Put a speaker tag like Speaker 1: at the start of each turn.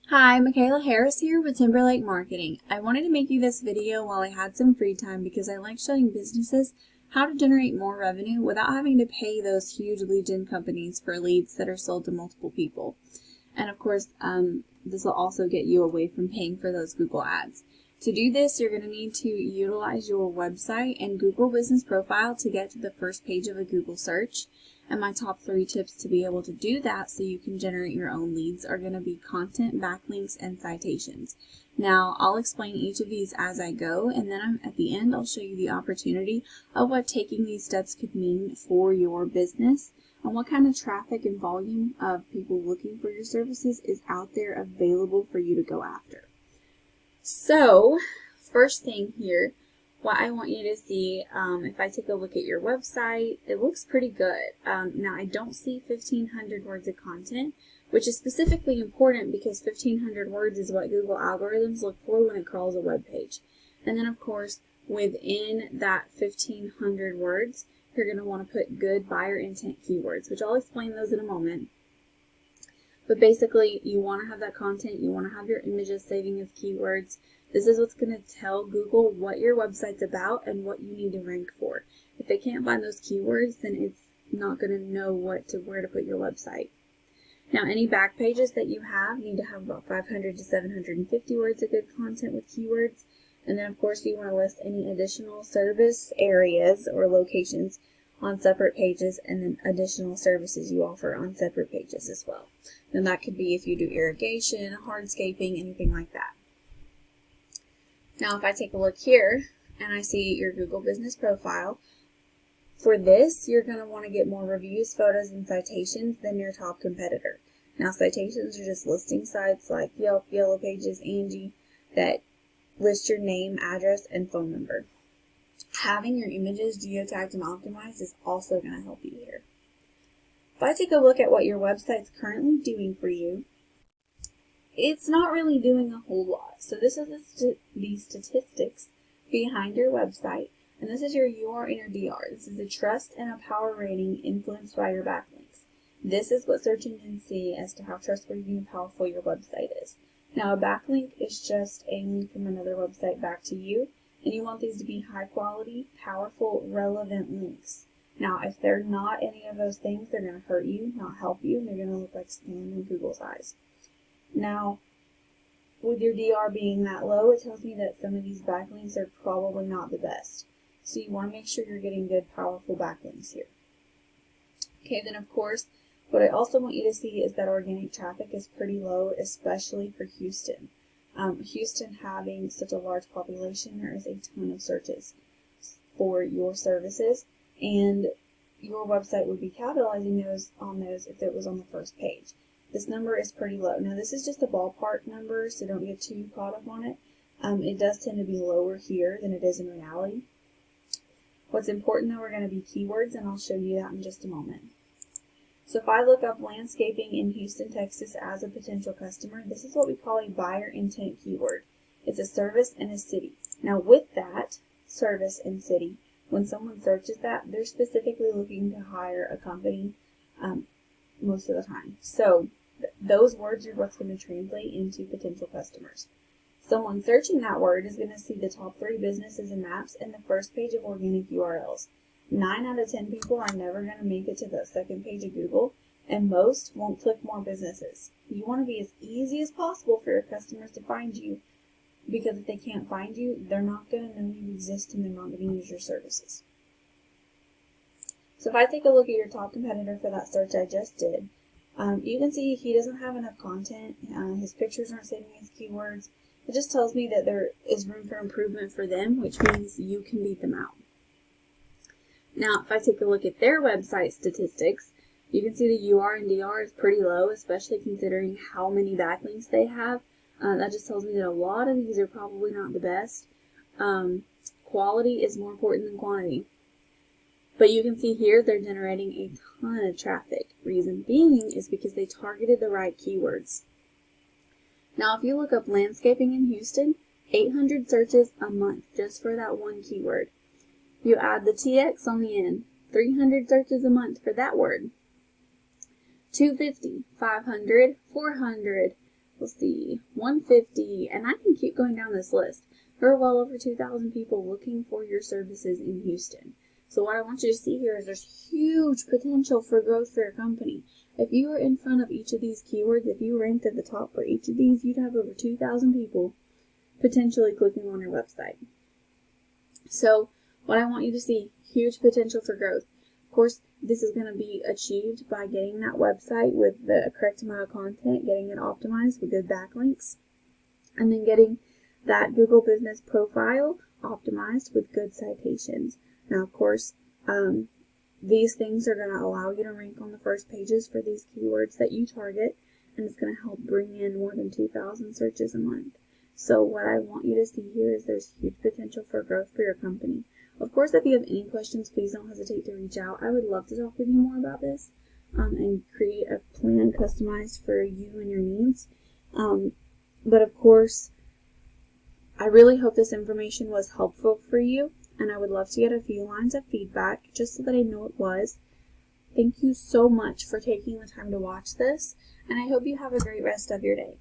Speaker 1: Hi, Michaela Harris here with Timberlake Marketing. I wanted to make you this video while I had some free time because I like showing businesses how to generate more revenue without having to pay those huge lead gen companies for leads that are sold to multiple people. And of course, this will also get you away from paying for those Google ads. To do this, you're going to need to utilize your website and Google Business Profile to get to the first page of a Google search. And my top 3 tips to be able to do that so you can generate your own leads are going to be content, backlinks, and citations. Now, I'll explain each of these as I go, and then at the end, I'll show you the opportunity of what taking these steps could mean for your business and what kind of traffic and volume of people looking for your services is out there available for you to go after. So, first thing here, what I want you to see, if I take a look at your website, it looks pretty good. Now, I don't see 1,500 words of content, which is specifically important because 1,500 words is what Google algorithms look for when it crawls a web page. And then, of course, within that 1,500 words, you're going to want to put good buyer intent keywords, which I'll explain those in a moment. But basically, you want to have that content, you want to have your images saving as keywords. This is what's going to tell Google what your website's about and what you need to rank for. If they can't find those keywords, then it's not going to know where to put your website. Now, any back pages that you have need to have about 500 to 750 words of good content with keywords. And then, of course, you want to list any additional service areas or locations on separate pages, and then additional services you offer on separate pages as well. And that could be if you do irrigation, hardscaping, anything like that. Now, if I take a look here and I see your Google Business Profile, for this, you're going to want to get more reviews, photos, and citations than your top competitor. Now, citations are just listing sites like Yelp, Yellow Pages, Angie, that list your name, address, and phone number. Having your images geotagged and optimized is also going to help you here. If I take a look at what your website's currently doing for you, it's not really doing a whole lot. So this is the statistics behind your website, and this is your UR and your DR. This is a trust and a power rating influenced by your backlinks. This is what search engines see as to how trustworthy and powerful your website is. Now, a backlink is just a link from another website back to you, and you want these to be high quality, powerful, relevant links. Now, if they're not any of those things, they're going to hurt you, not help you, and they're going to look like spam in Google's eyes. Now, with your DR being that low, it tells me that some of these backlinks are probably not the best. So you want to make sure you're getting good, powerful backlinks here. Okay, then of course, what I also want you to see is that organic traffic is pretty low, especially for Houston. Houston having such a large population, there is a ton of searches for your services, and your website would be capitalizing on those if it was on the first page. This number is pretty low. Now, this is just a ballpark number, so don't get too caught up on it. It does tend to be lower here than it is in reality. What's important, though, are going to be keywords, and I'll show you that in just a moment. So if I look up landscaping in Houston, Texas as a potential customer, this is what we call a buyer intent keyword. It's a service and a city. Now, with that service and city, when someone searches that, they're specifically looking to hire a company most of the time. So those words are what's going to translate into potential customers. Someone searching that word is going to see the top 3 businesses and maps and the first page of organic URLs. 9 out of 10 people are never going to make it to the second page of Google, and most won't click more businesses. You want to be as easy as possible for your customers to find you, because if they can't find you, they're not going to know you exist and they're not going to use your services. So if I take a look at your top competitor for that search I just did, you can see he doesn't have enough content. His pictures aren't saving his keywords. It just tells me that there is room for improvement for them, which means you can beat them out. Now, if I take a look at their website statistics, you can see the UR and DR is pretty low, especially considering how many backlinks they have. That just tells me that a lot of these are probably not the best. Quality is more important than quantity. But you can see here they're generating a ton of traffic. Reason being is because they targeted the right keywords. Now, if you look up landscaping in Houston, 800 searches a month just for that one keyword. You add the TX on the end, 300 searches a month for that word. 250, 500, 400, let's see, 150, and I can keep going down this list. There are well over 2,000 people looking for your services in Houston. So what I want you to see here is there's huge potential for growth for your company. If you were in front of each of these keywords, if you ranked at the top for each of these, you'd have over 2,000 people potentially clicking on your website. So what I want you to see, huge potential for growth. Of course, this is going to be achieved by getting that website with the correct amount of content, getting it optimized with good backlinks, and then getting that Google Business Profile optimized with good citations. Now, of course, these things are going to allow you to rank on the first pages for these keywords that you target, and it's going to help bring in more than 2,000 searches a month. So what I want you to see here is there's huge potential for growth for your company. Of course, if you have any questions, please don't hesitate to reach out. I would love to talk with you more about this and create a plan customized for you and your needs. But of course, I really hope this information was helpful for you, and I would love to get a few lines of feedback just so that I know it was. Thank you so much for taking the time to watch this, and I hope you have a great rest of your day.